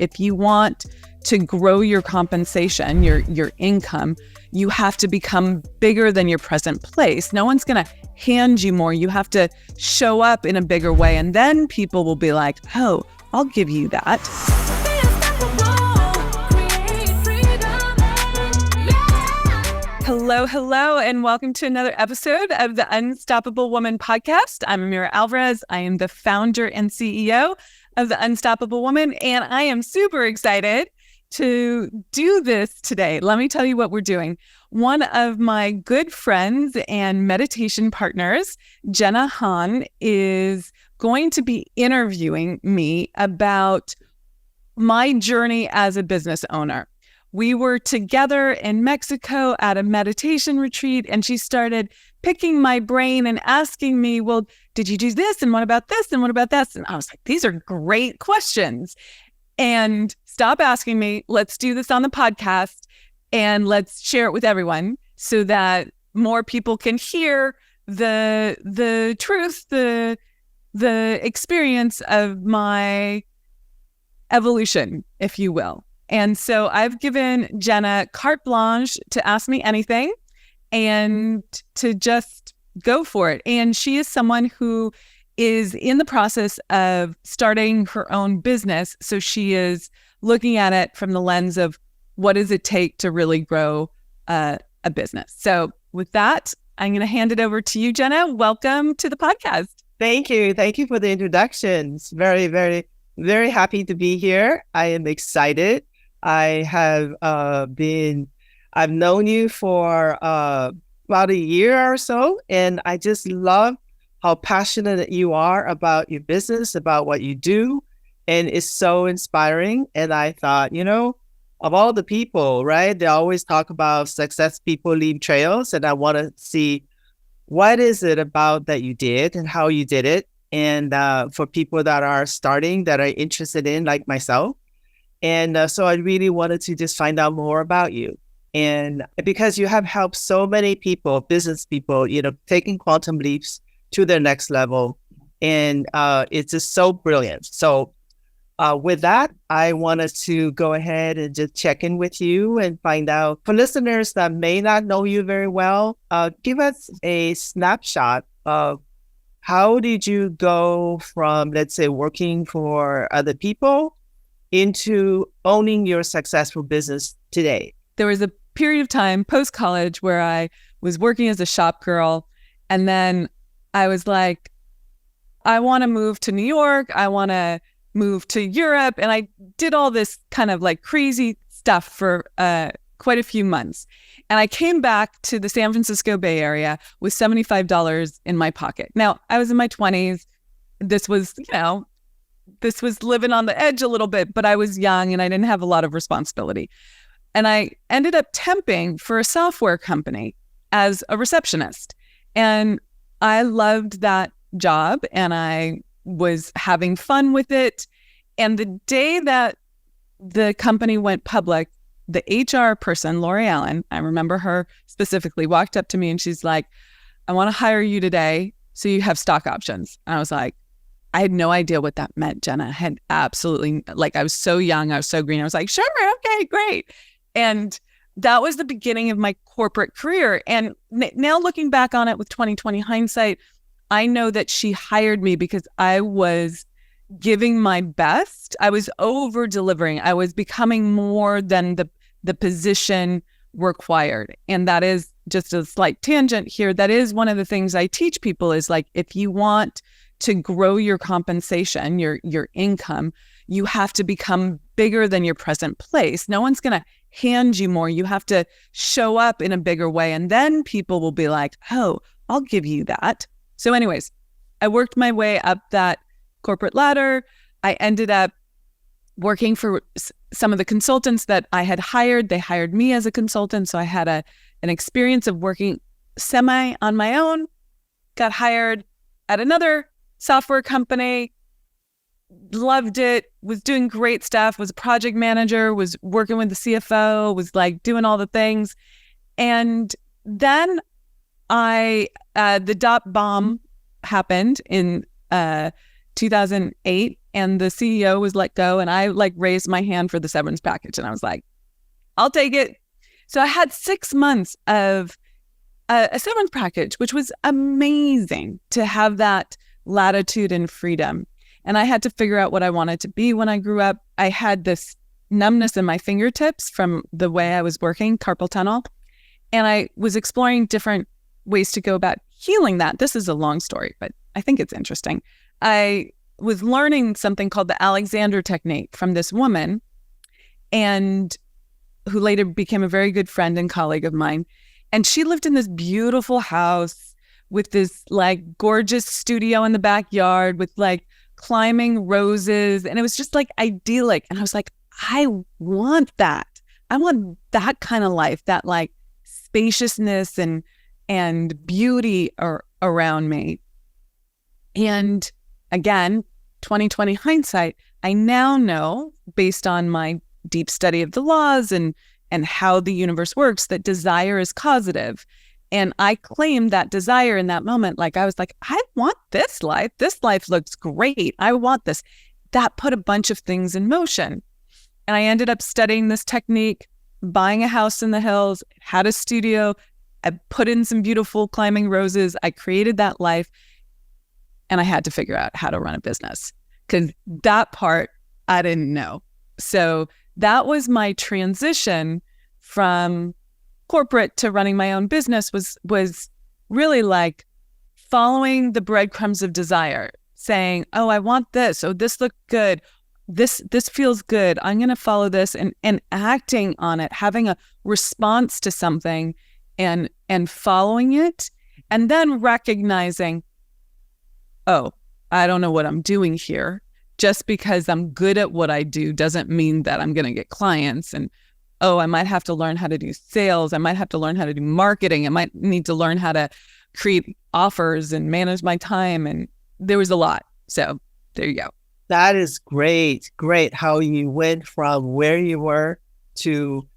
if you want to grow your compensation, your income, you have to become bigger than your present place. No one's going to hand you more. You have to show up in a bigger way. And then people will be like, oh, I'll give you that. Hello, and welcome to another episode of the Unstoppable Woman podcast. I'm Amira Alvarez. I am the founder and CEO of the Unstoppable Woman, and I am super excited to do this today. Let me tell you what we're doing. One of my good friends and meditation partners, Jehna Han, is going to be interviewing me about my journey as a business owner. We were together in Mexico at a meditation retreat, and she started picking my brain and asking me, well, did you do this? And what about this? And what about this? And I was like, these are great questions. And stop asking me. Let's do this on the podcast and let's share it with everyone so that more people can hear the truth, the experience of my evolution, if you will. And so I've given Jehna carte blanche to ask me anything and to just go for it. And she is someone who is in the process of starting her own business. So she is looking at it from the lens of what does it take to really grow a business. So with that, I'm going to hand it over to you, Jehna. Welcome to the podcast. Thank you. Thank you for the introductions. Very, very, very happy to be here. I am excited. I have I've known you for about a year or so, and I just love how passionate you are about your business, about what you do, and it's so inspiring. And I thought, of all the people, right, they always talk about success people leave trails, and I want to see what is it about that you did and how you did it, and for people that are starting, that are interested in, like myself. And so I really wanted to just find out more about you. And because you have helped so many people, business people, taking quantum leaps to their next level. And it's just so brilliant. So with that, I wanted to go ahead and just check in with you and find out, for listeners that may not know you very well, give us a snapshot of how did you go from, let's say, working for other people into owning your successful business today? There was a period of time post-college where I was working as a shop girl, and then I was like, I want to move to New York. I want to move to Europe. And I did all this kind of like crazy stuff for quite a few months. And I came back to the San Francisco Bay Area with $75 in my pocket. Now, I was in my 20s. This was living on the edge a little bit, but I was young and I didn't have a lot of responsibility. And I ended up temping for a software company as a receptionist. And I loved that job and I was having fun with it. And the day that the company went public, the HR person, Lori Allen, I remember her specifically, walked up to me and she's like, I want to hire you today so you have stock options. And I was like, I had no idea what that meant, Jehna. I had absolutely, I was so young, I was so green. I was like, sure, okay, great. And that was the beginning of my corporate career. And now looking back on it with 2020 hindsight, I know that she hired me because I was giving my best. I was over delivering. I was becoming more than the position required. And that is just a slight tangent here. That is one of the things I teach people is like, if you want to grow your compensation, your income, you have to become bigger than your present place. No one's going to hand you more. You have to show up in a bigger way. And then people will be like, oh, I'll give you that. So anyways, I worked my way up that corporate ladder. I ended up working for some of the consultants that I had hired. They hired me as a consultant. So I had an experience of working semi on my own, got hired at another software company, loved it, was doing great stuff, was a project manager, was working with the CFO, was doing all the things. And then the dot bomb happened in 2008. and the CEO was let go, and I like raised my hand for the severance package, and I was like, I'll take it. So I had 6 months of a severance package, which was amazing to have that latitude and freedom. And I had to figure out what I wanted to be when I grew up. I had this numbness in my fingertips from the way I was working, carpal tunnel. And I was exploring different ways to go about healing that. This is a long story, but I think it's interesting. I was learning something called the Alexander technique from this woman, and who later became a very good friend and colleague of mine. And she lived in this beautiful house with this like gorgeous studio in the backyard with like climbing roses. And it was just like idyllic. And I was like, I want that. I want that kind of life, that like spaciousness and beauty around me. And again, 2020 hindsight, I now know, based on my deep study of the laws and how the universe works, that desire is causative. And I claimed that desire in that moment. Like I was like, I want this life. This life looks great. I want this. That put a bunch of things in motion. And I ended up studying this technique, buying a house in the hills, had a studio. I put in some beautiful climbing roses. I created that life. And I had to figure out how to run a business, because that part I didn't know. So that was my transition from corporate to running my own business, was really like following the breadcrumbs of desire, saying, oh, I want this. Oh, this looked good. This feels good. I'm going to follow this, and acting on it, having a response to something and following it, and then recognizing, oh, I don't know what I'm doing here. Just because I'm good at what I do doesn't mean that I'm going to get clients. And, oh, I might have to learn how to do sales. I might have to learn how to do marketing. I might need to learn how to create offers and manage my time. And there was a lot. So there you go. That is great. Great how you went from where you were to,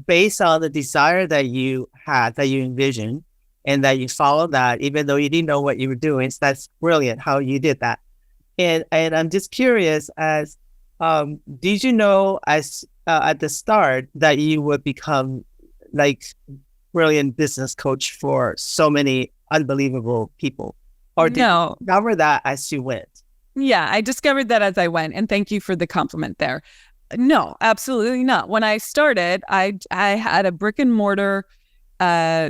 based on the desire that you had, that you envisioned, and that you followed that, even though you didn't know what you were doing. So that's brilliant how you did that. And I'm just curious, as did you know as at the start that you would become like brilliant business coach for so many unbelievable people, or did you discover that as you went? Yeah, I discovered that as I went, and thank you for the compliment there. No, absolutely not. When I started, I had a brick-and-mortar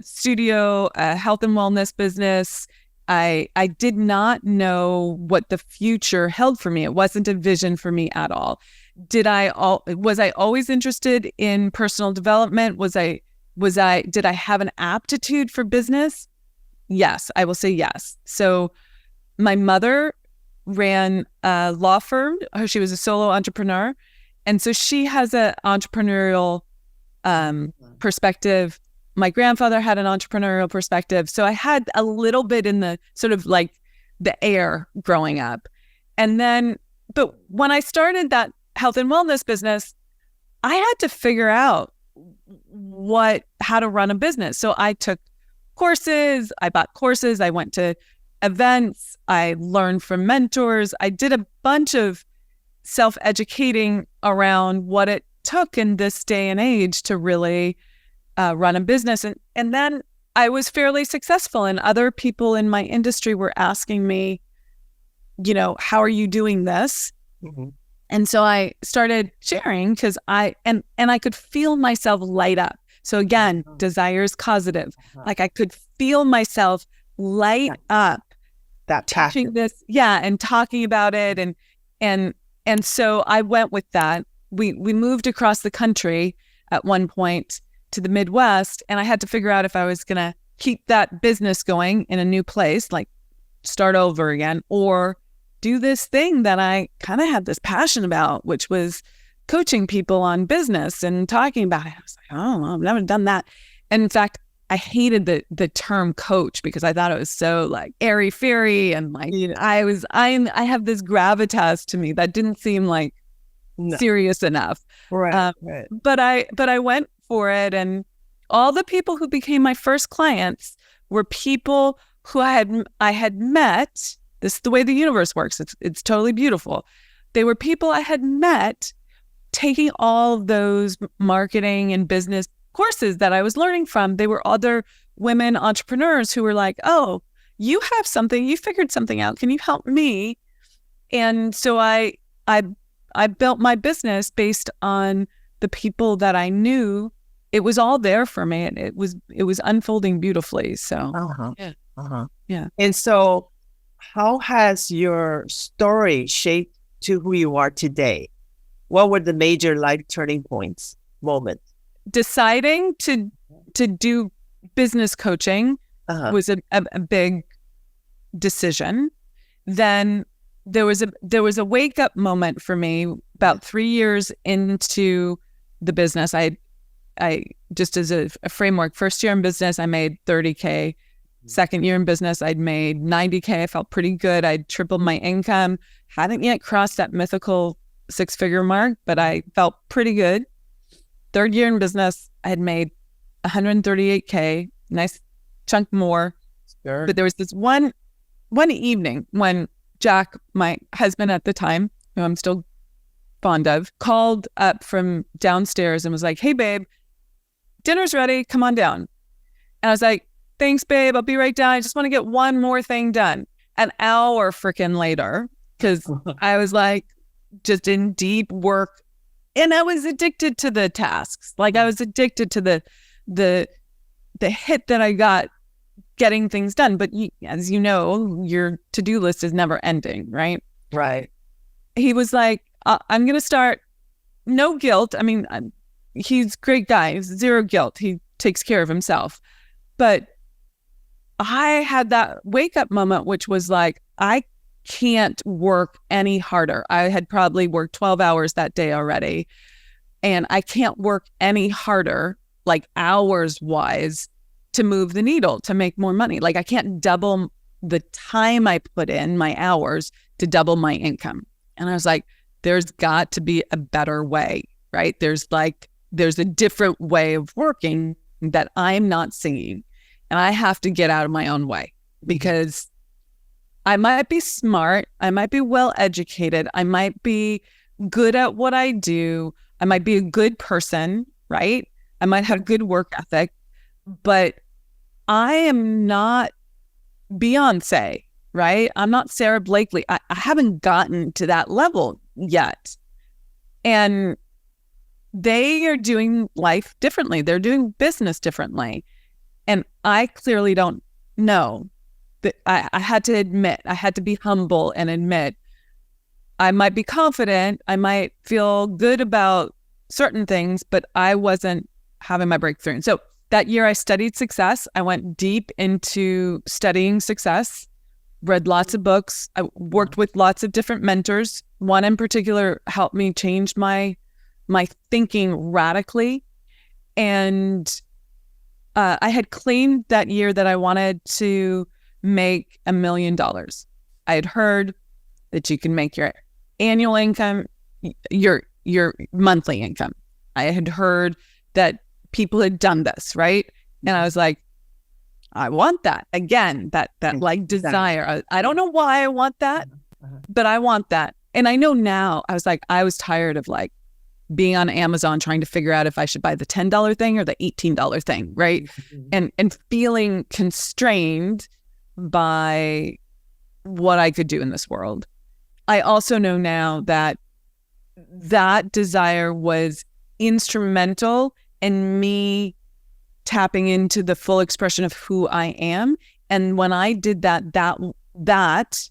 studio, a health and wellness business. I did not know what the future held for me. It wasn't a vision for me at all. Was I always interested in personal development? Did I have an aptitude for business? Yes, I will say yes. So my mother ran a law firm. She was a solo entrepreneur. And so she has an entrepreneurial perspective. My grandfather had an entrepreneurial perspective. So I had a little bit in the sort of like the air growing up. And then, but when I started that health and wellness business, I had to figure out how to run a business. So I took courses, I bought courses, I went to events, I learned from mentors. I did a bunch of self-educating around what it took in this day and age to really run a business. And then I was fairly successful, and other people in my industry were asking me, how are you doing this? Mm-hmm. And so I started sharing, because I could feel myself light up. So again, desire is causative. Like I could feel myself light up. That passion. And talking about it. And so I went with that. We moved across the country at one point to the Midwest, and I had to figure out if I was going to keep that business going in a new place, like start over again, or do this thing that I kind of had this passion about, which was coaching people on business and talking about it. I was like, oh, I've never done that. And in fact, I hated the term coach, because I thought it was so like airy fairy, and like I have this gravitas to me that didn't seem like serious enough. Right. But I went for it, and all the people who became my first clients were people who I had met. This is the way the universe works. It's totally beautiful. they were people I had met taking all those marketing and business courses that I was learning from. They were other women entrepreneurs who were like, oh, you have something, you figured something out. Can you help me? And so I built my business based on the people that I knew. It was all there for me, and it was unfolding beautifully. So yeah. And so how has your story shaped to who you are today? What were the major life turning points, moments? Deciding to do business coaching was a big decision. Then there was a wake up moment for me about 3 years into the business. I just as a framework, first year in business, I made $30K. Second year in business, I'd made $90K. I felt pretty good. I'd tripled my income. Hadn't yet crossed that mythical 6-figure mark, but I felt pretty good. Third year in business, I had made $138K, nice chunk more. Sure. But there was this one evening when Jack, my husband at the time, who I'm still fond of, called up from downstairs and was like, hey, babe, dinner's ready. Come on down. And I was like, thanks, babe. I'll be right down. I just want to get one more thing done. An hour freaking later, because I was like just in deep work, and I was addicted to the tasks. Like I was addicted to the hit that I got getting things done. But as you know, your to-do list is never ending, right? Right. He was like, I'm going to start, no guilt. I mean, he's a great guy. Zero guilt. He takes care of himself. But I had that wake up moment, which was like, I can't work any harder. I had probably worked 12 hours that day already. And I can't work any harder, like hours wise, to move the needle, to make more money. Like I can't double the time I put in, my hours, to double my income. And I was like, there's got to be a better way, right? There's a different way of working that I'm not seeing. And I have to get out of my own way, because I might be smart, I might be well educated, I might be good at what I do, I might be a good person, right? I might have good work ethic, but I am not Beyonce, right? I'm not Sarah Blakely. I haven't gotten to that level yet. And they are doing life differently. They're doing business differently. And I clearly don't know. That I had to admit, I had to be humble and admit, I might be confident, I might feel good about certain things, but I wasn't having my breakthrough. And so that year I studied success. I went deep into studying success, read lots of books. I worked with lots of different mentors. One in particular helped me change my thinking radically. And I had claimed that year that I wanted to make $1 million. I had heard that you can make your annual income, your monthly income. I had heard that people had done this, right? And I was like, I want that. Again, that like desire. I don't know why I want that, but I want that. And I know now, I was tired of like being on Amazon trying to figure out if I should buy the $10 thing or the $18 thing, right? And feeling constrained by what I could do in this world. I also know now that desire was instrumental in me tapping into the full expression of who I am. And when I did that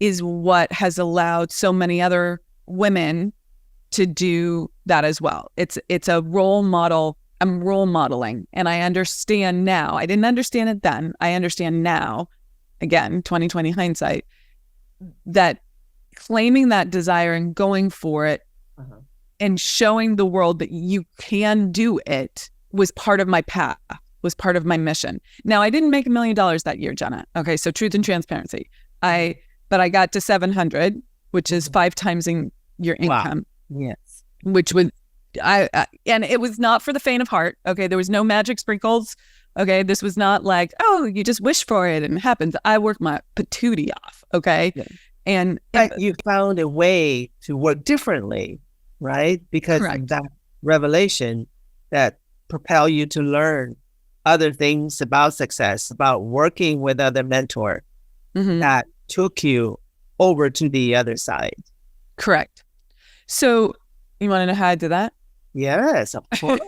is what has allowed so many other women to do that as well. It's a role model. I'm role modeling, and I understand now. I didn't understand it then. I understand now, again, 2020 hindsight, that claiming that desire and going for it and showing the world that you can do it was part of my path, was part of my mission. Now, I didn't make $1 million that year, Jehna. Okay, so truth and transparency. But I got to 700, which is 5 times in your income. Wow. Yes. Which was, and it was not for the faint of heart. Okay, there was no magic sprinkles. Okay, this was not like, oh, you just wish for it and it happens. I worked my patootie off. Okay, yeah. And you found a way to work differently, right? Because of that revelation that propel you to learn other things about success, about working with other mentor that took you over to the other side. Correct. So you want to know how I did that? Yes, of course.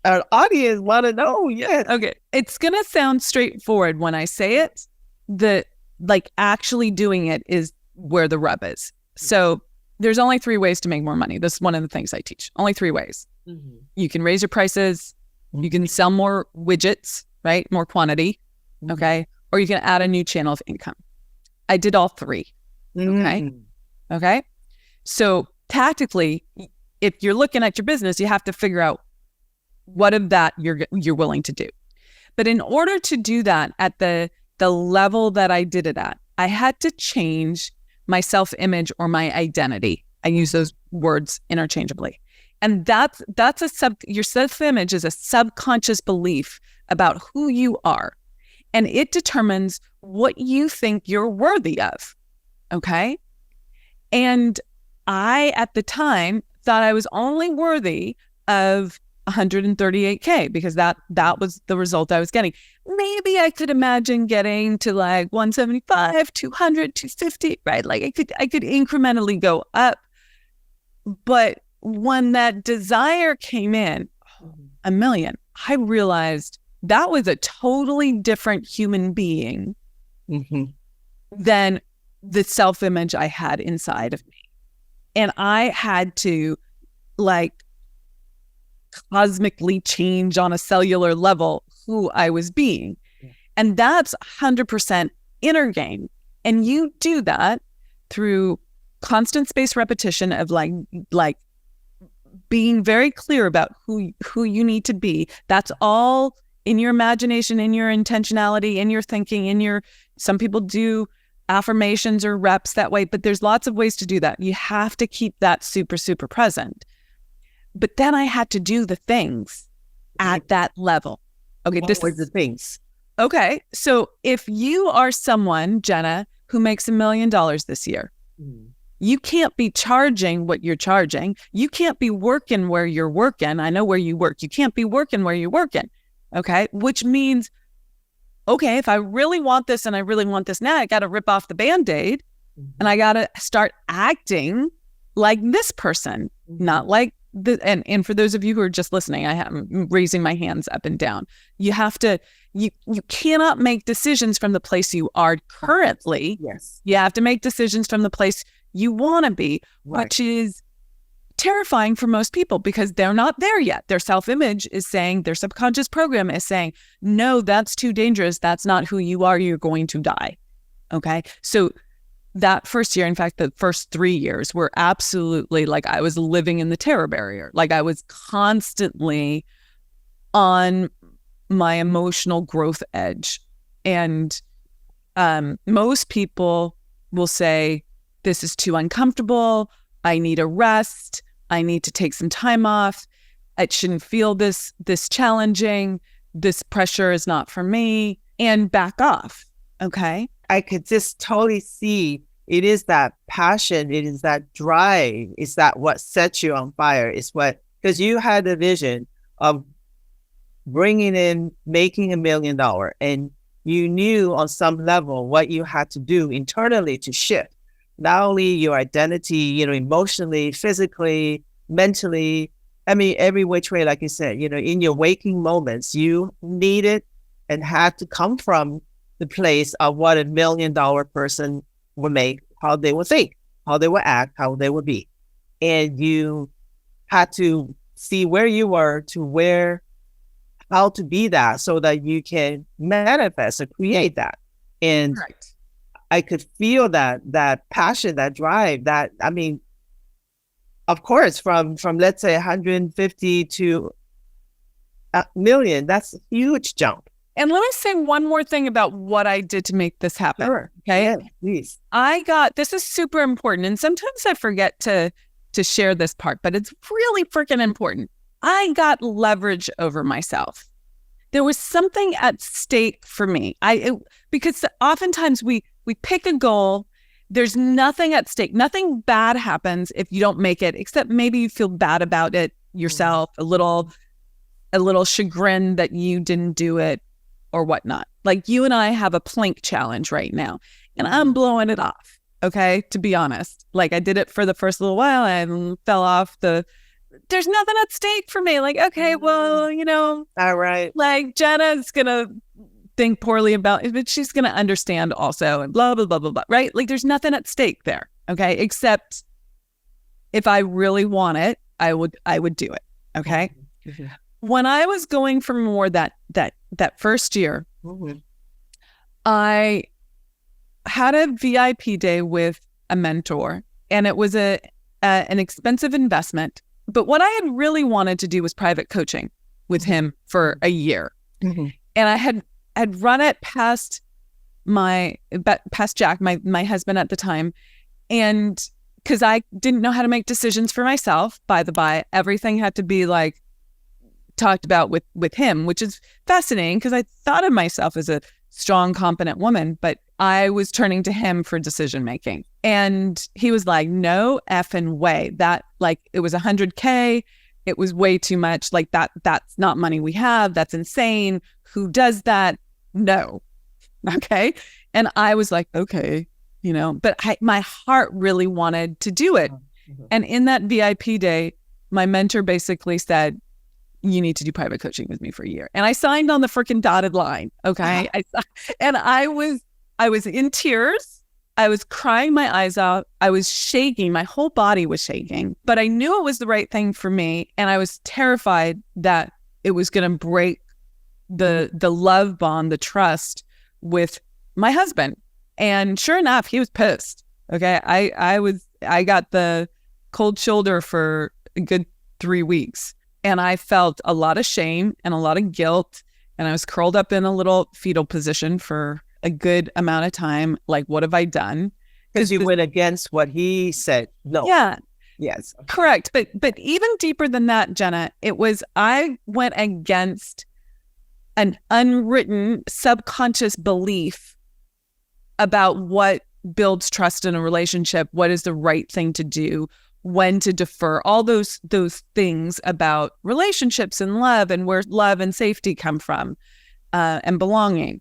Our audience want to know. Yes. Okay. It's going to sound straightforward when I say it. Like actually doing it is where the rub is. So there's only 3 ways to make more money. This is one of the things I teach. Only 3 ways. You can raise your prices. You can sell more widgets, right? More quantity. Okay. Or you can add a new channel of income. I did all 3. Okay. Okay. So tactically, if you're looking at your business, you have to figure out what of that you're willing to do. But in order to do that at the level that I did it at, I had to change my self-image or my identity. I use those words interchangeably. And your self-image is a subconscious belief about who you are. And it determines what you think you're worthy of. Okay. And I, at the time, thought I was only worthy of 138K because that was the result I was getting. Maybe I could imagine getting to like 175, 200, 250, right? Like I could incrementally go up. But when that desire came in, $1 million, I realized that was a totally different human being than the self-image I had inside of me. And I had to like cosmically change on a cellular level who I was being. And that's 100% inner game. And you do that through constant spaced repetition of like being very clear about who you need to be. That's all in your imagination, in your intentionality, in your thinking, some people do affirmations or reps that way, but there's lots of ways to do that. You have to keep that super, super present. But then I had to do the things at that level. Okay. What were the things? Okay. So if you are someone, Jehna, who makes $1 million this year, you can't be charging what you're charging. You can't be working where you're working. I know where you work. You can't be working where you're working. Okay. Which means, okay, if I really want this and I really want this now, I got to rip off the Band-Aid and I got to start acting like this person, not like and for those of you who are just listening, I'm raising my hands up and down. You have to, you cannot make decisions from the place you are currently. Yes. You have to make decisions from the place you want to be, which is terrifying for most people because they're not there yet. Their self-image is saying, their subconscious program is saying, no, that's too dangerous. That's not who you are. You're going to die. Okay. So that first year, in fact, the first 3 years were absolutely like I was living in the terror barrier. Like I was constantly on my emotional growth edge. And most people will say, this is too uncomfortable. I need a rest. I need to take some time off. It shouldn't feel this challenging. This pressure is not for me, and back off. Okay. I could just totally see it is that passion. It is that drive. It's that what sets you on fire. It's what, because you had a vision of bringing in, making $1 million, and you knew on some level what you had to do internally to shift. Not only your identity, emotionally, physically, mentally, every which way, like you said, in your waking moments, you needed and had to come from the place of what $1 million person would make, how they would think, how they would act, how they would be. And you had to see where you were to how to be that so that you can manifest or create that. And Right. I could feel that passion, that drive, of course, from let's say 150 to $1 million, that's a huge jump. And let me say one more thing about what I did to make this happen. Sure. Okay. Yeah, please. This is super important. And sometimes I forget to share this part, but it's really freaking important. I got leverage over myself. There was something at stake for me. Because oftentimes we We pick a goal. There's nothing at stake. Nothing bad happens if you don't make it, except maybe you feel bad about it yourself, a little chagrin that you didn't do it or whatnot. Like you and I have a plank challenge right now, and I'm blowing it off. Okay, to be honest, like I did it for the first little while and fell off there's nothing at stake for me. Like, okay, well, all right. Like Jehna's gonna think poorly about it, but she's gonna understand also, and blah blah blah blah blah. Right? Like, there's nothing at stake there. Okay, except if I really want it, I would do it. Okay. Mm-hmm. When I was going for more that first year, Mm-hmm. I had a VIP day with a mentor, and it was an expensive investment. But what I had really wanted to do was private coaching with him for a year. Mm-hmm. And I had run it past Jack, my husband at the time. And because I didn't know how to make decisions for myself, by the by, everything had to be like talked about with him, which is fascinating because I thought of myself as a strong, competent woman, but I was turning to him for decision making. And he was like, no effing way. That, like, it was $100K. It was way too much. Like, that's not money we have. That's insane. Who does that? No. Okay. And I was like, okay, but my heart really wanted to do it. Mm-hmm. And in that VIP day, my mentor basically said, you need to do private coaching with me for a year. And I signed on the freaking dotted line. Okay. And I was in tears. I was crying my eyes out. I was shaking. My whole body was shaking, but I knew it was the right thing for me. And I was terrified that it was going to break the love bond, the trust with my husband. And sure enough, he was pissed. Okay. I got the cold shoulder for a good 3 weeks. And I felt a lot of shame and a lot of guilt. And I was curled up in a little fetal position for a good amount of time. Like, what have I done? Because you went against what he said. No. Yeah. Yes. Correct. But even deeper than that, Jehna, I went against an unwritten subconscious belief about what builds trust in a relationship, what is the right thing to do, when to defer, all those things about relationships and love, and where love and safety come from, and belonging.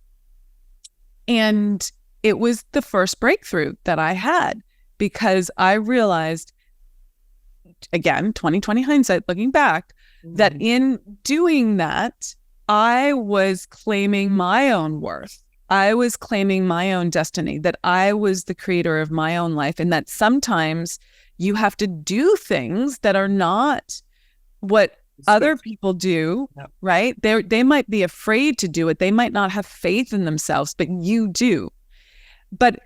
And it was the first breakthrough that I had, because I realized, again, 2020 hindsight, looking back, that in doing that, I was claiming my own worth. I was claiming my own destiny, that I was the creator of my own life, and that sometimes you have to do things that are not what other people do, right? They might be afraid to do it. They might not have faith in themselves, but you do. But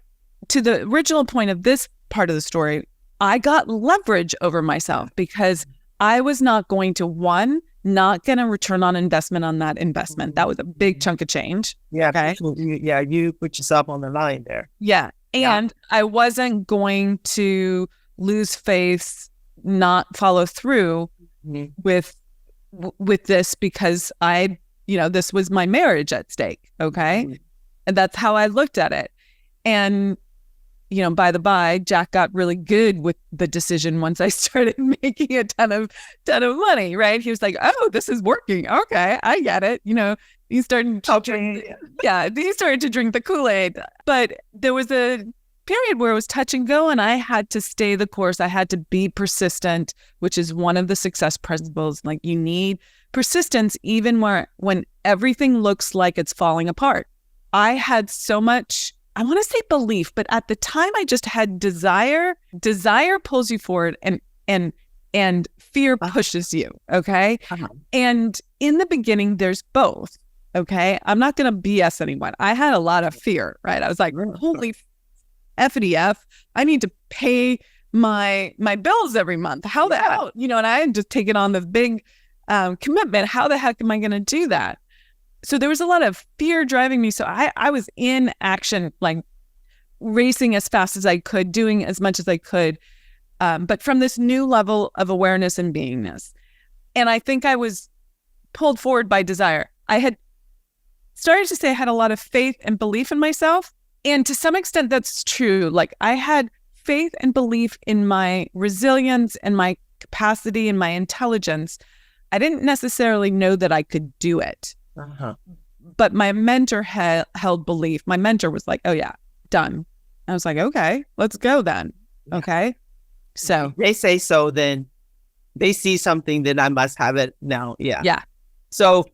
to the original point of this part of the story, I got leverage over myself because I was not going to, not going to return on investment on that investment. That was a big chunk of change. Yeah. Okay. Yeah. You put yourself on the line there. Yeah. And I wasn't going to lose faith, not follow through with this, because this was my marriage at stake. Okay. And that's how I looked at it. And, by the by, Jack got really good with the decision once I started making a ton of money, right? He was like, oh, this is working. Okay. I get it. He started to drink, he started to drink the Kool-Aid. But there was a period where it was touch and go, and I had to stay the course. I had to be persistent, which is one of the success principles. Like, you need persistence even when everything looks like it's falling apart. I had so much, I want to say belief, but at the time I just had desire. Desire pulls you forward, and fear pushes you. Okay. And in the beginning, there's both. Okay. I'm not going to BS anyone. I had a lot of fear, right? I was like, holy F, I need to pay my bills every month. How the hell, and I had just taken on this big commitment. How the heck am I going to do that? So there was a lot of fear driving me. So I was in action, like racing as fast as I could, doing as much as I could, but from this new level of awareness and beingness. And I think I was pulled forward by desire. I had started to say I had a lot of faith and belief in myself, And to some extent, that's true. Like I had faith and belief in my resilience and my capacity and my intelligence. I didn't necessarily know that I could do it. But my mentor held belief. My mentor was like, oh yeah, done. I was like, okay, let's go then. Okay. So they say so, then they see something, then I must have it now. Yeah. Yeah. So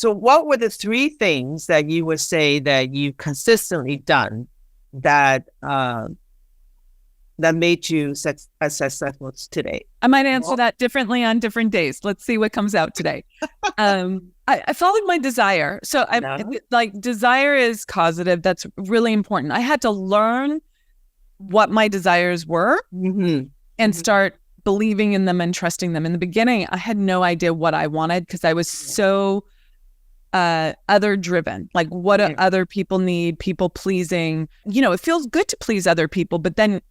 what were the 3 things that you would say that you consistently done that that made you as successful today? I might answer that differently on different days. Let's see what comes out today. I followed my desire. So like desire is causative. That's really important. I had to learn what my desires were and start believing in them and trusting them. In the beginning, I had no idea what I wanted because I was so other driven, like what do other people need, people pleasing. You know, it feels good to please other people, but then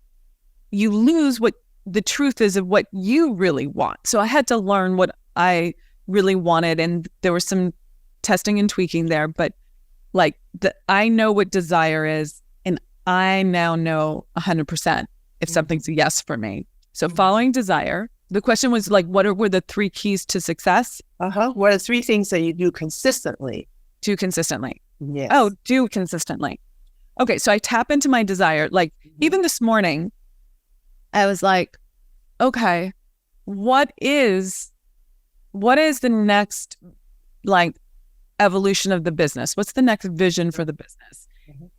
you lose what the truth is of what you really want. So I had to learn what I really wanted. And there was some testing and tweaking there, but like I know what desire is. And I now know 100% if something's a yes for me. So following desire, the question was like, what were the 3 keys to success? What are 3 things that you do consistently? Do consistently. Yes. Oh, do consistently. Okay. So I tap into my desire. Like even this morning, I was like, okay, what is the next like evolution of the business? What's the next vision for the business?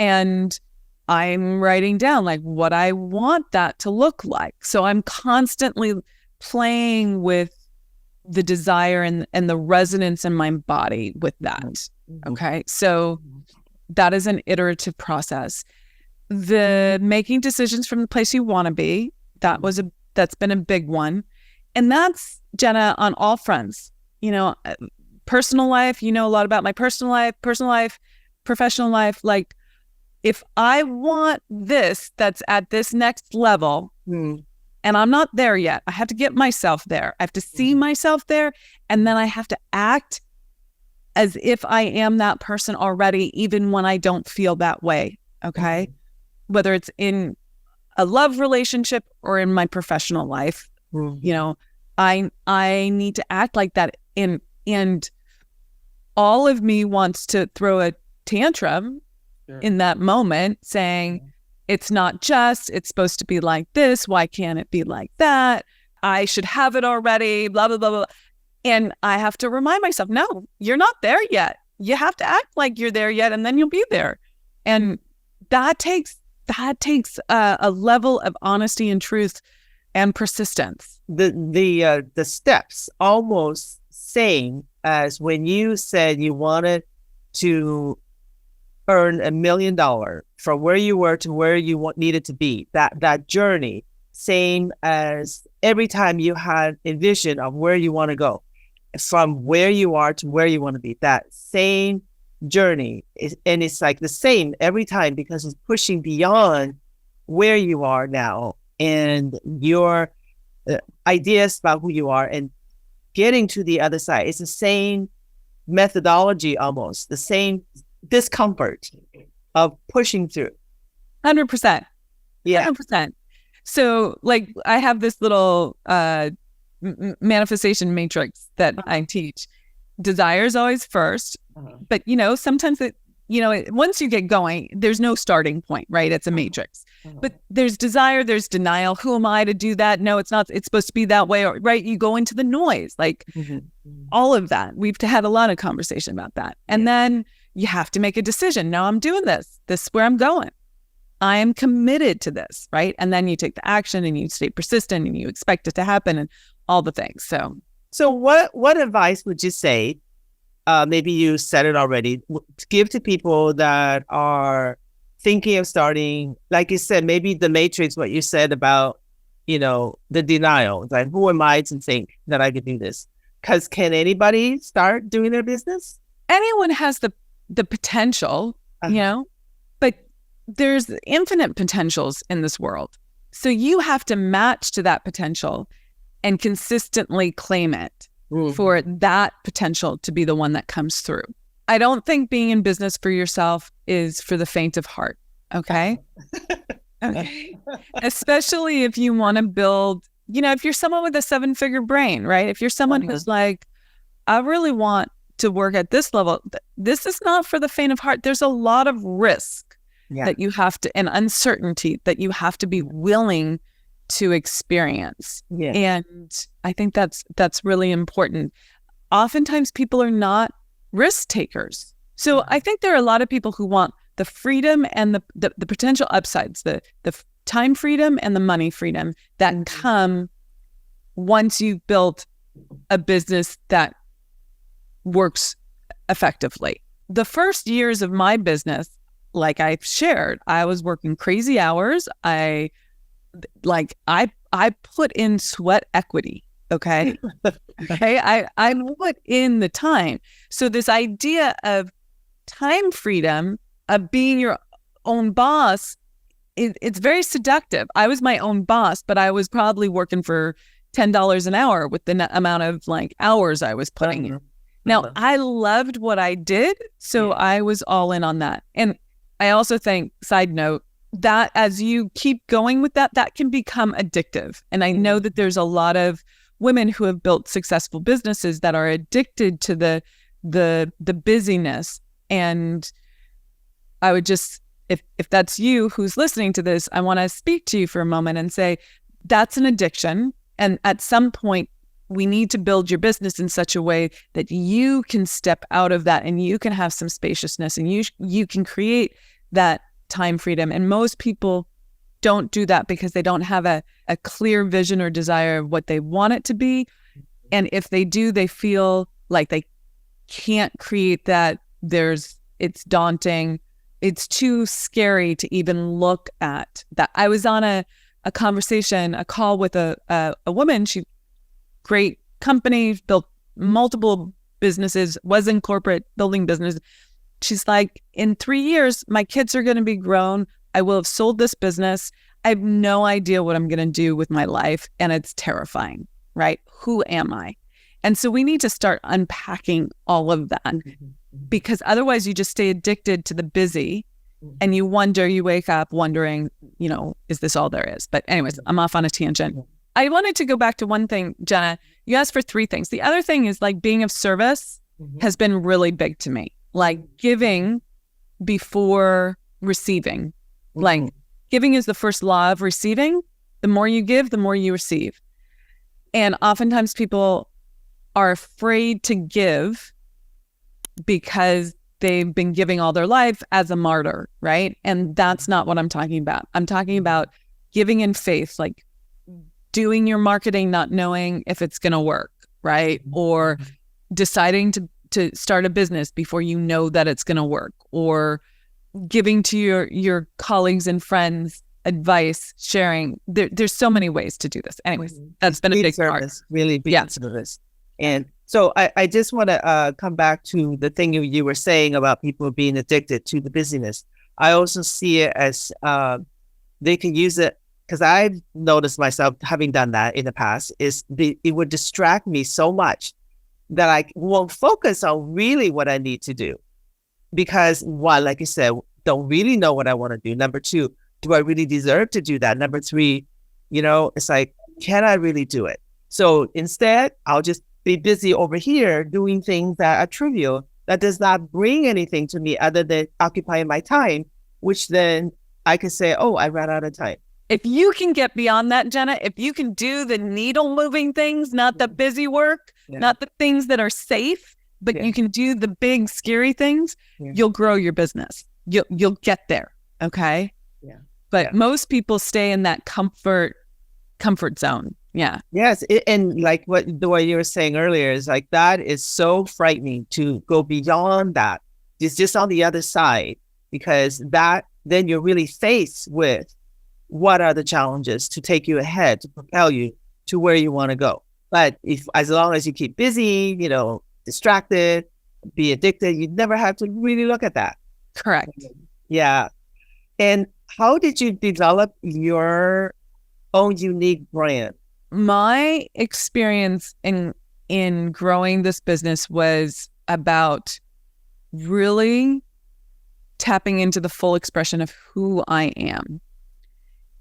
And I'm writing down like what I want that to look like. So I'm constantly playing with the desire and the resonance in my body with that. Okay. So that is an iterative process. The making decisions from the place you want to be, that's been a big one. And that's, Jehna, on all fronts. You know, personal life, you know a lot about my personal life, professional life. Like if I want this, that's at this next level, and I'm not there yet, I have to get myself there. I have to see myself there. And then I have to act as if I am that person already, even when I don't feel that way. Okay. Whether it's in a love relationship or in my professional life, you know, I need to act like that. And all of me wants to throw a tantrum in that moment saying, it's not just, it's supposed to be like this. Why can't it be like that? I should have it already, blah, blah, blah, blah. And I have to remind myself, no, you're not there yet. You have to act like you're there yet, and then you'll be there. And that takes a level of honesty and truth and persistence. The steps almost same as when you said you wanted to earn $1 million from where you were to where you needed to be. That journey, same as every time you had a vision of where you want to go, from where you are to where you want to be. That same journey and it's like the same every time because it's pushing beyond where you are now and your ideas about who you are and getting to the other side. It's the same methodology, almost the same discomfort of pushing through. 100%. Yeah. 100%. So like I have this little manifestation matrix that I teach. Desire is always first, but you know, sometimes once you get going, there's no starting point, right? It's a matrix, but there's desire, there's denial. Who am I to do that? No, it's not. It's supposed to be that way, right? You go into the noise, like all of that. We've had a lot of conversation about that. And then you have to make a decision. No, I'm doing this. This is where I'm going. I am committed to this, right? And then you take the action and you stay persistent and you expect it to happen and all the things. So what advice would you say, maybe you said it already, to give to people that are thinking of starting, like you said, maybe the matrix, what you said about, the denial, like who am I to think that I could do this? Because can anybody start doing their business? Anyone has the potential, but there's infinite potentials in this world. So you have to match to that potential and consistently claim it for that potential to be the one that comes through. I don't think being in business for yourself is for the faint of heart. Okay. Okay. Especially if you want to build, if you're someone with a 7-figure brain, right? If you're someone who's like, I really want to work at this level, this is not for the faint of heart. There's a lot of risk that you have to, and uncertainty that you have to be willing to experience. Yeah. And I think that's really important. Oftentimes people are not risk takers. So I think there are a lot of people who want the freedom and the potential upsides, the time freedom and the money freedom that come once you've built a business that works effectively. The first years of my business, like I've shared, I was working crazy hours. I put in sweat equity. Okay. Okay. I put in the time. So this idea of time freedom, of being your own boss, it's very seductive. I was my own boss, but I was probably working for $10 an hour with the amount of hours I was putting in. Now, I loved what I did, so I was all in on that. And I also think, side note, that as you keep going with that, that can become addictive. And I know that there's a lot of women who have built successful businesses that are addicted to the busyness. And I would just, if that's you who's listening to this, I want to speak to you for a moment and say, that's an addiction. And at some point, we need to build your business in such a way that you can step out of that and you can have some spaciousness and you can create that time freedom. And most people don't do that because they don't have a clear vision or desire of what they want it to be. And if they do, they feel like they can't create that. It's daunting. It's too scary to even look at that. I was on a call with a woman. She great company, built multiple businesses, was in corporate building business. She's like, in 3 years, my kids are going to be grown. I will have sold this business. I have no idea what I'm going to do with my life. And it's terrifying, right? Who am I? And so we need to start unpacking all of that because otherwise you just stay addicted to the busy and you wake up wondering, is this all there is? But anyways, I'm off on a tangent. I wanted to go back to one thing, Jehna. You asked for 3 things. The other thing is being of service has been really big to me. Giving before receiving. Giving is the first law of receiving. The more you give, the more you receive. And oftentimes people are afraid to give because they've been giving all their life as a martyr, right? And that's not what I'm talking about. I'm talking about giving in faith, doing your marketing, not knowing if it's going to work, right? Or deciding to start a business before you know that it's going to work, or giving to your colleagues and friends advice, sharing. There's so many ways to do this. Anyways, that's been a big service, part. Really big service. And so I just want to come back to the thing you were saying about people being addicted to the busyness. I also see it as they can use it, because I've noticed myself having done that in the past, it would distract me so much that I won't focus on really what I need to do. Because one, like you said, don't really know what I want to do. Number 2, do I really deserve to do that? Number 3, it's like, can I really do it? So instead, I'll just be busy over here doing things that are trivial, that does not bring anything to me other than occupying my time, which then I can say, oh, I ran out of time. If you can get beyond that, Jehna, if you can do the needle moving things, not the busy work, not the things that are safe, but you can do the big scary things, you'll grow your business. You'll get there. Okay. Yeah. But most people stay in that comfort zone. Yeah. Yes. And like the way you were saying earlier is that is so frightening to go beyond that. It's just on the other side, because then you're really faced with what are the challenges to take you ahead, to propel you to where you want to go. But as long as you keep busy, distracted, be addicted, you never have to really look at that. Correct. Yeah. And how did you develop your own unique brand? My experience in growing this business was about really tapping into the full expression of who I am.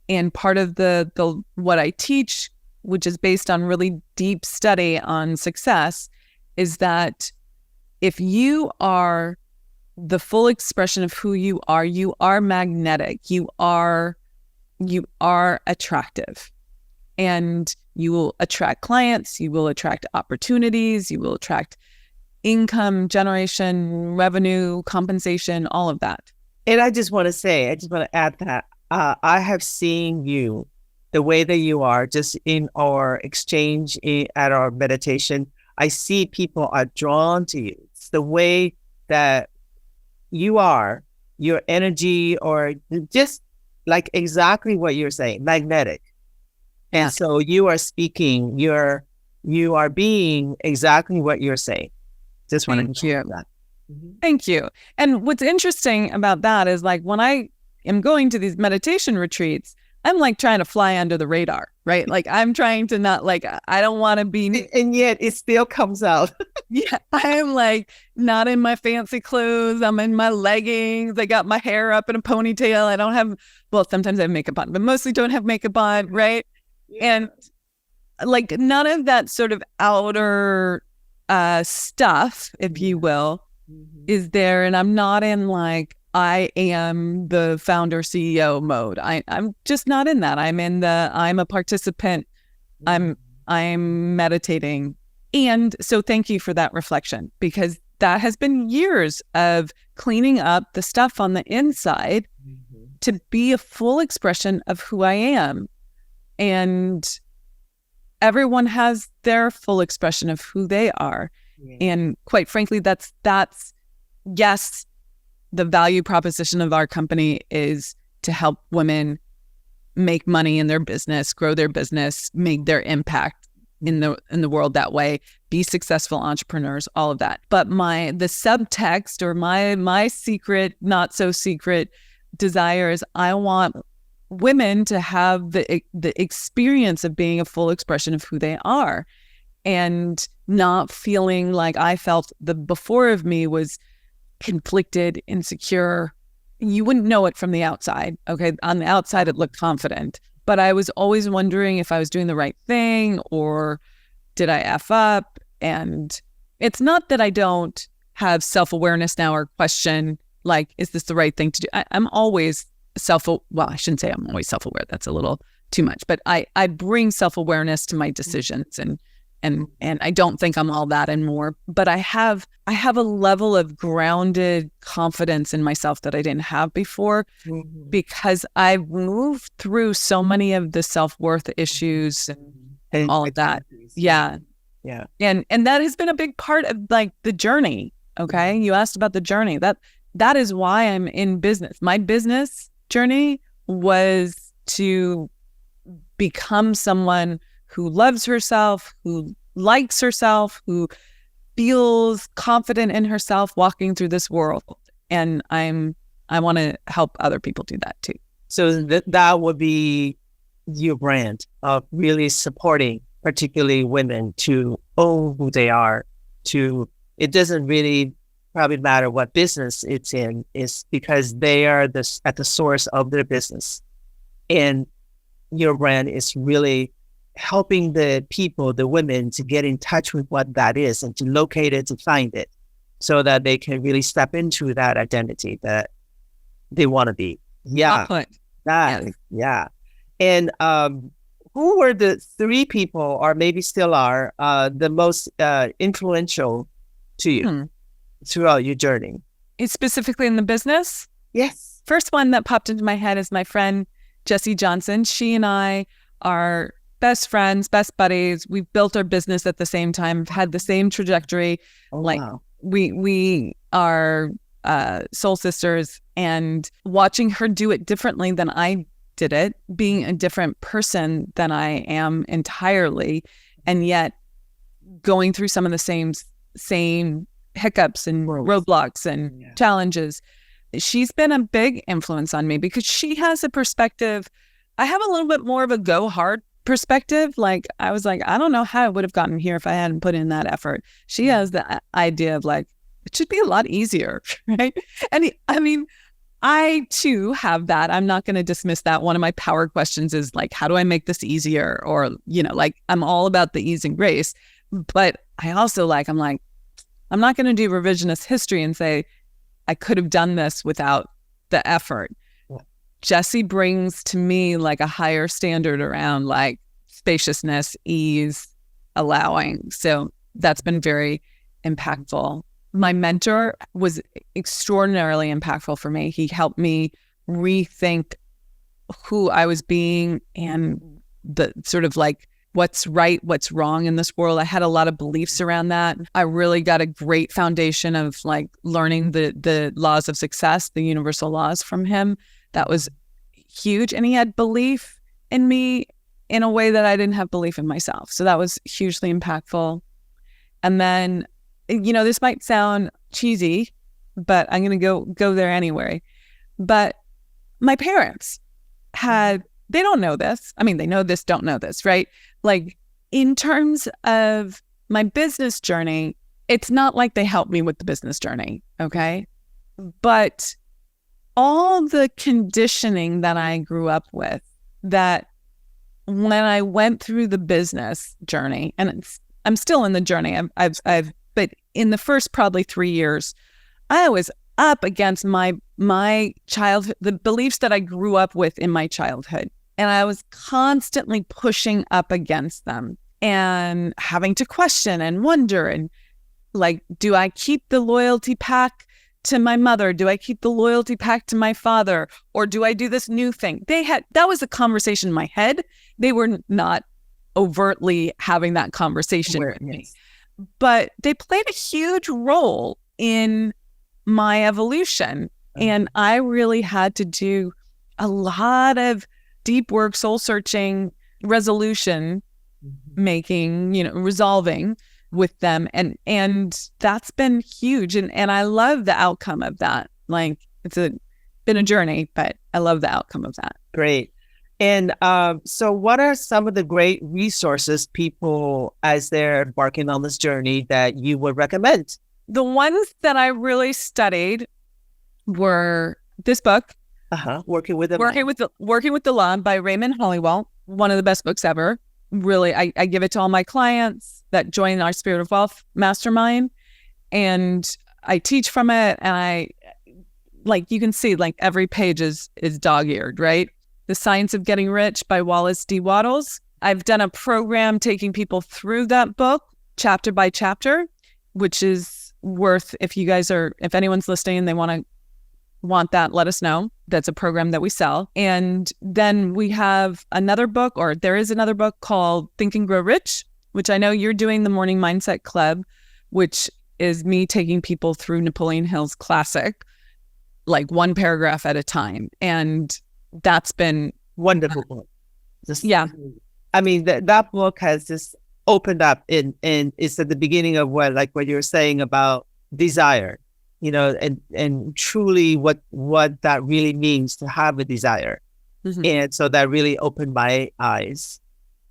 And part of the what I teach, which is based on really deep study on success, is that if you are the full expression of who you are magnetic. You are attractive. And you will attract clients, you will attract opportunities, you will attract income generation, revenue, compensation, all of that. And I just want to add that I have seen you the way that you are just in our exchange at our meditation. I see people are drawn to you. It's the way that you are, your energy, or just like exactly what you're saying, magnetic. And so you are speaking, you are being exactly what you're saying. Just want to share that. Mm-hmm. Thank you. And what's interesting about that is like when I am going to these meditation retreats, I'm like trying to fly under the radar, right? Like I'm trying to not like, I don't want to be. And yet it still comes out. Yeah. I'm like not in my fancy clothes. I'm in my leggings. I got my hair up in a ponytail. I don't have, well, sometimes I have makeup on, but mostly don't have makeup on, right? Yeah. And like none of that sort of outer stuff, if you will, is there. And I'm not in like, I am the founder CEO mode. I'm just not in that. I'm a participant. I'm meditating. And so thank you for that reflection, because that has been years of cleaning up the stuff on the inside to be a full expression of who I am. And everyone has their full expression of who they are. Yeah. And quite frankly, that's yes, the value proposition of our company is to help women make money in their business, grow their business, make their impact in the world that way, be successful entrepreneurs, all of that. But the subtext or my secret, not so secret desire is I want women to have the experience of being a full expression of who they are and not feeling like I felt the before of me was conflicted, insecure. You wouldn't know it from the outside. Okay. On the outside, it looked confident, but I was always wondering if I was doing the right thing or did I F up? And it's not that I don't have self-awareness now or question, like, is this the right thing to do? I'm always I shouldn't say I'm always self-aware. That's a little too much, but I bring self-awareness to my decisions and I don't think I'm all that and more, but I have a level of grounded confidence in myself that I didn't have before because I've moved through so many of the self-worth issues and all of that. Yeah. Yeah. And that has been a big part of like the journey. Okay. You asked about the journey. That is why I'm in business. My business journey was to become someone who loves herself, who likes herself, who feels confident in herself walking through this world. And I want to help other people do that too. So that would be your brand of really supporting, particularly women, to own who they are. It doesn't really probably matter what business it's in, is because they are at the source of their business. And your brand is really helping the people, the women, to get in touch with what that is and to locate it, to find it, so that they can really step into that identity that they want to be. Yeah. Yes. Yeah. And who were the three people, or maybe still are, the most influential to you throughout your journey? It's specifically in the business? Yes. First one that popped into my head is my friend, Jessie Johnson. She and I are best friends, best buddies. We've built our business at the same time, had the same trajectory. Oh, like wow. We are soul sisters, and watching her do it differently than I did it, being a different person than I am entirely, and yet going through some of the same hiccups and roadblocks and challenges. She's been a big influence on me because she has a perspective. I have a little bit more of a go hard perspective. Like I was like, I don't know how I would have gotten here if I hadn't put in that effort. She has the idea of like, it should be a lot easier, right? And I mean, I too have that. I'm not going to dismiss that. One of my power questions is like, how do I make this easier? Or, like I'm all about the ease and grace. But I also I'm not going to do revisionist history and say, I could have done this without the effort. Yeah. Jesse brings to me like a higher standard around like spaciousness, ease, allowing. So that's been very impactful. My mentor was extraordinarily impactful for me. He helped me rethink who I was being and the sort of like what's right, what's wrong in this world. I had a lot of beliefs around that. I really got a great foundation of like learning the laws of success, the universal laws from him. That was huge. And he had belief in me in a way that I didn't have belief in myself. So that was hugely impactful. And then, this might sound cheesy, but I'm going to go there anyway. But my parents they don't know this. I mean, they know this, don't know this, right? Like in terms of my business journey, it's not like they helped me with the business journey, okay? But all the conditioning that I grew up with, that when I went through the business journey, and I'm still in the journey, but in the first probably 3 years, I was up against my childhood, the beliefs that I grew up with in my childhood. And I was constantly pushing up against them and having to question and wonder and like, do I keep the loyalty pack to my mother? Do I keep the loyalty pack to my father? Or do I do this new thing? That was a conversation in my head. They were not overtly having that conversation with me. But they played a huge role in my evolution. And I really had to do a lot of deep work, soul searching, resolution making, resolving with them. And that's been huge. And I love the outcome of that. Like it's been a journey, but I love the outcome of that. Great. And so what are some of the great resources people, as they're embarking on this journey, that you would recommend? The ones that I really studied were this book, Working with the Law by Raymond Hollywell, one of the best books ever. Really, I give it to all my clients that join our Spirit of Wealth mastermind, and I teach from it. And I you can see like every page is dog-eared, right? The Science of Getting Rich by Wallace D. Wattles. I've done a program taking people through that book chapter by chapter, which is worth, if anyone's listening and they want that, let us know. That's a program that we sell. And then we have there is another book called Think and Grow Rich, which I know you're doing the Morning Mindset Club, which is me taking people through Napoleon Hill's classic, like one paragraph at a time. And that's been wonderful book. Yeah. I mean, that book has just opened up and it's at the beginning of what you were saying about desire, and truly what that really means to have a desire. Mm-hmm. And so that really opened my eyes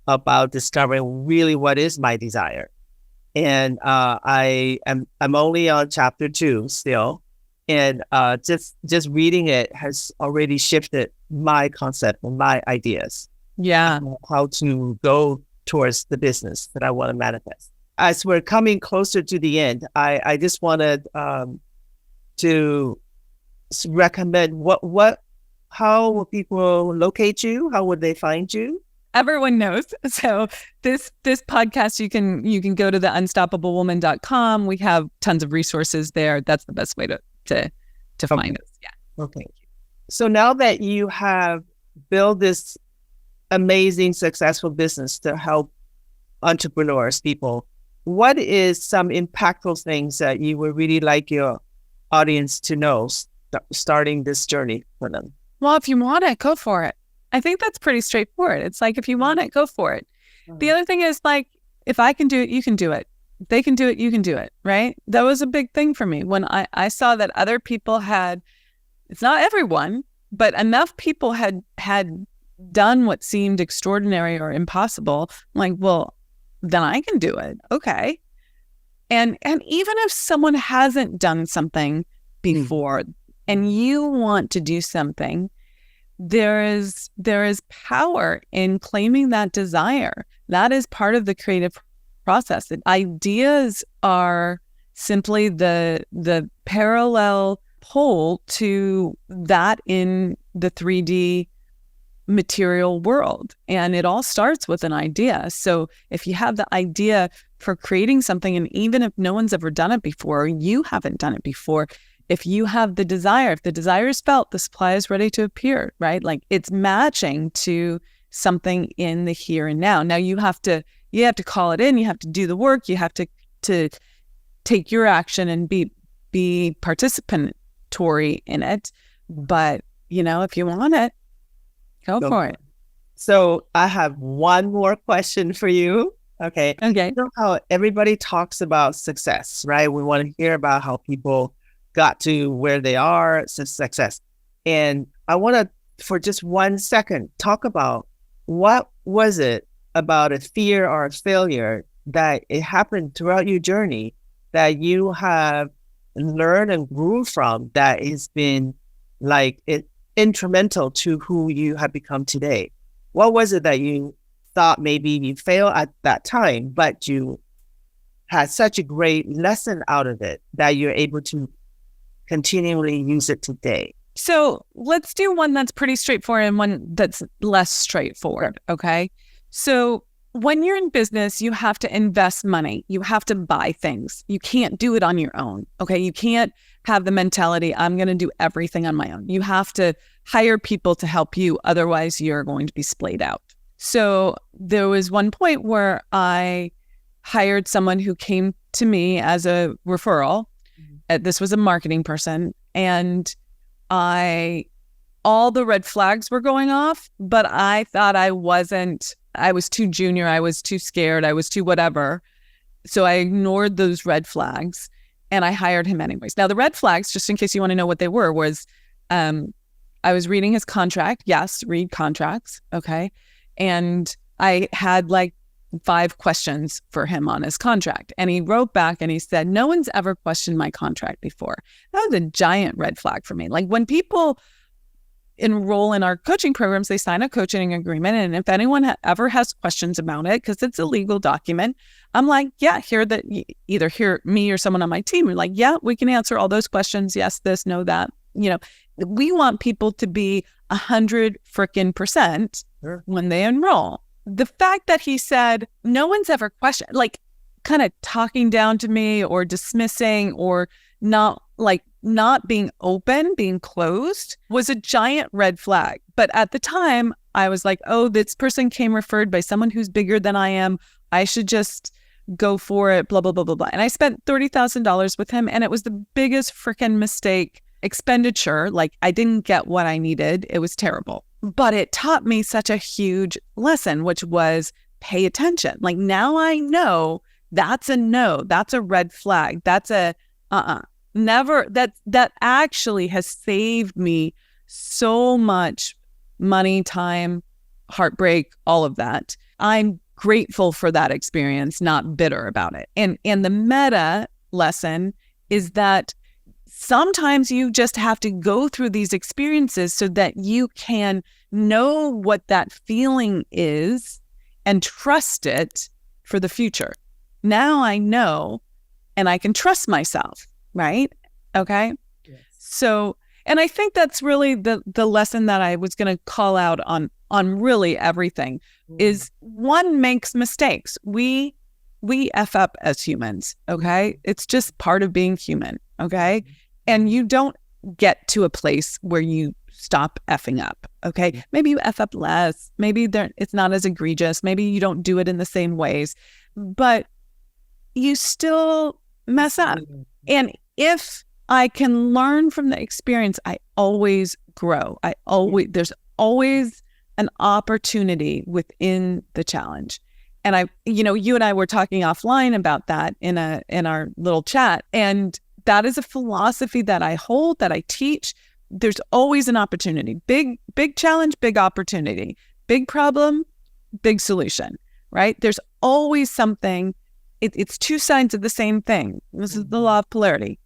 about discovering really what is my desire. And I'm only on chapter 2 still. And just reading it has already shifted my concept and my ideas. Yeah. How to go towards the business that I want to manifest. As we're coming closer to the end, I just wanted to recommend how will people locate you? How would they find you? Everyone knows. So this podcast, you can go to the unstoppablewoman.com. We have tons of resources there. That's the best way to find us. Yeah. Okay. So now that you have built this amazing, successful business to help entrepreneurs, people, what is some impactful things that you would really like your audience to know starting this journey for them? Well, if you want it, go for it. I think that's pretty straightforward. It's like, if you want it, go for it. Mm-hmm. The other thing is like, if I can do it, you can do it. If they can do it, you can do it, right? That was a big thing for me when I saw that other people had, it's not everyone, but enough people had done what seemed extraordinary or impossible. I'm like, well, then I can do it. Okay. And even if someone hasn't done something before and you want to do something, there is power in claiming that desire. That is part of the creative process. Ideas are simply the parallel pole to that in the 3D material world. And it all starts with an idea. So if you have the idea for creating something, and even if no one's ever done it before, or you haven't done it before, if you have the desire, if the desire is felt, the supply is ready to appear, right? Like it's matching to something in the here and now. Now you have to call it in, you have to do the work, you have to take your action and be participatory in it. But, if you want it, go for it. So I have one more question for you. Okay. You know how everybody talks about success, right? We want to hear about how people got to where they are, success. And I want to, for just 1 second, talk about what was it about a fear or a failure that it happened throughout your journey that you have learned and grew from, that has been instrumental to who you have become today? What was it that you thought maybe you failed at that time, but you had such a great lesson out of it that you're able to continually use it today? So let's do one that's pretty straightforward and one that's less straightforward. Okay. So when you're in business, you have to invest money. You have to buy things. You can't do it on your own. Okay. You can't have the mentality, I'm going to do everything on my own. You have to hire people to help you. Otherwise, you're going to be splayed out. So there was one point where I hired someone who came to me as a referral. This was a marketing person, and all the red flags were going off, but I thought I was too junior. I was too scared. I was too whatever. So I ignored those red flags and I hired him anyways. Now the red flags, just in case you want to know what they were, was I was reading his contract. Yes, read contracts. Okay. And I had 5 questions for him on his contract. And he wrote back and he said, no one's ever questioned my contract before. That was a giant red flag for me. Like when people enroll in our coaching programs, they sign a coaching agreement. And if anyone ever has questions about it, because it's a legal document, I'm like, yeah, either me or someone on my team are like, yeah, we can answer all those questions. Yes, this, no, that. We want people to be 100% when they enroll. The fact that he said, no one's ever questioned, kind of talking down to me or dismissing or not being open, being closed, was a giant red flag. But at the time, I was like, oh, this person came referred by someone who's bigger than I am. I should just go for it, blah, blah, blah, blah, blah. And I spent $30,000 with him, and it was the biggest freaking mistake expenditure. I didn't get what I needed. It was terrible. But it taught me such a huge lesson, which was pay attention. Now I know that's a no, that's a red flag. That's a never. That actually has saved me so much money, time, heartbreak, all of that. I'm grateful for that experience, not bitter about it. And the meta lesson is that sometimes you just have to go through these experiences so that you can know what that feeling is and trust it for the future. Now I know, and I can trust myself, right? Okay. Yes. So, and I think that's really the lesson that I was going to call out on really everything is one makes mistakes. We F up as humans. Okay. It's just part of being human. Okay. And you don't get to a place where you stop effing up. Okay. Maybe you F up less. Maybe it's not as egregious. Maybe you don't do it in the same ways, but you still mess up. And if I can learn from the experience, I always grow. There's always an opportunity within the challenge. And you and I were talking offline about that in our little chat. And that is a philosophy that I hold, that I teach. There's always an opportunity. Big challenge, big opportunity. Big problem, big solution, right? There's always something. It's two sides of the same thing. This is the law of polarity.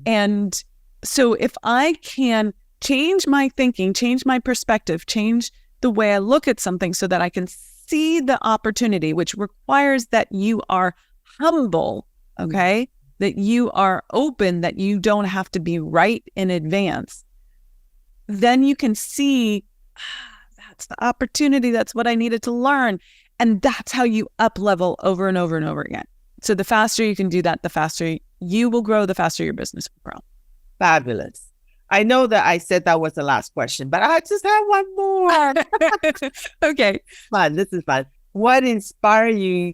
And So if I can change my thinking, change my perspective, change the way I look at something so that I can see the opportunity, which requires that you are humble, okay? That you are open, that you don't have to be right in advance. Then you can see, that's the opportunity. That's what I needed to learn. And that's how you up level over and over and over again. So the faster you can do that, the faster you will grow, the faster your business will grow. Fabulous. I know that I said that was the last question, but I just have one more. Okay. Fun. This is fun. What inspired you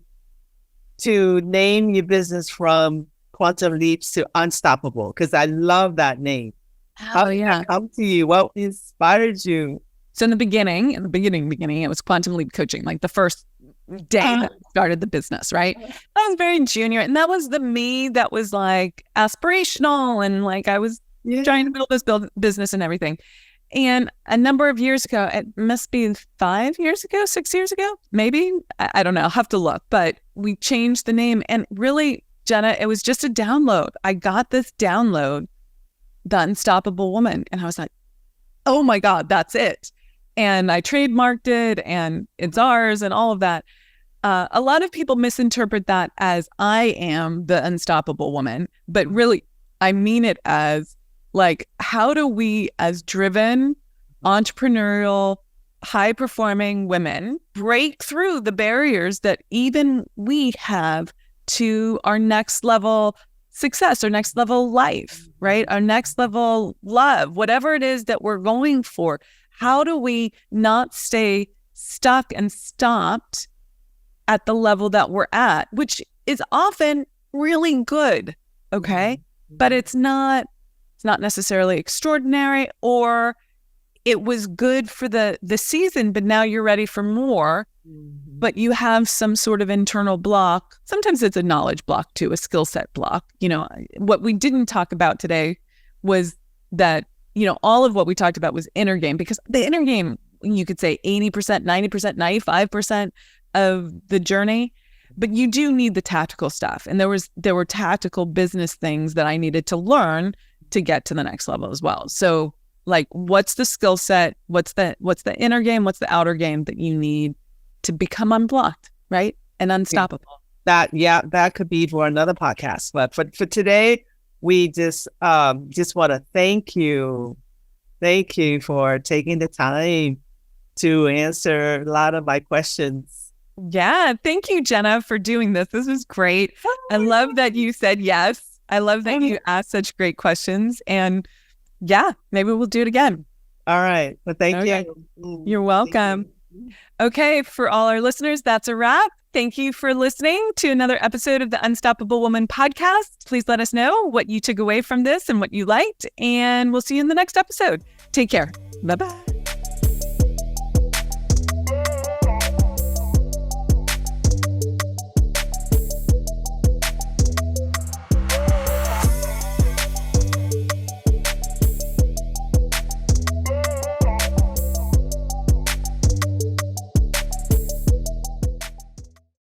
to name your business from Quantum Leaps to Unstoppable? Because I love that name. How did that come to you? What inspired you? So in the beginning, it was Quantum Leap Coaching, like the first day that I started the business, right? I was very junior, and that was the me that was like aspirational, and like I was trying to build this business and everything. And a number of years ago, it must be 5 years ago, 6 years ago, maybe, I don't know, I'll have to look, but we changed the name. And really, Jehna, it was just a download. I got this download, The Unstoppable Woman, and I was like, oh my God, that's it. And I trademarked it, and it's ours, and all of that. A lot of people misinterpret that as I am the unstoppable woman, but really, I mean it as like, how do we, as driven, entrepreneurial, high-performing women, break through the barriers that even we have to our next level success, our next level life, right? Our next level love, whatever it is that we're going for. How do we not stay stuck and stopped at the level that we're at, which is often really good, okay? But it's not necessarily extraordinary, or it was good for the season, but now you're ready for more, but you have some sort of internal block. Sometimes it's a knowledge block too, a skill set block. You know, what we didn't talk about today was that, you know, all of what we talked about was inner game, because the inner game, you could say 80%, 90%, 95% of the journey, but you do need the tactical stuff. And there were tactical business things that I needed to learn to get to the next level as well. So like, what's the skill set? What's the inner game? What's the outer game that you need to become unblocked, right? And unstoppable. That could be for another podcast. But for today, we just want to thank you. Thank you for taking the time to answer a lot of my questions. Yeah. Thank you, Jehna, for doing this. This was great. I love that you said yes. I love that you asked such great questions. And yeah, maybe we'll do it again. All right. Well, thank you. You're welcome. Okay. For all our listeners, that's a wrap. Thank you for listening to another episode of the Unstoppable Woman podcast. Please let us know what you took away from this and what you liked, and we'll see you in the next episode. Take care. Bye-bye.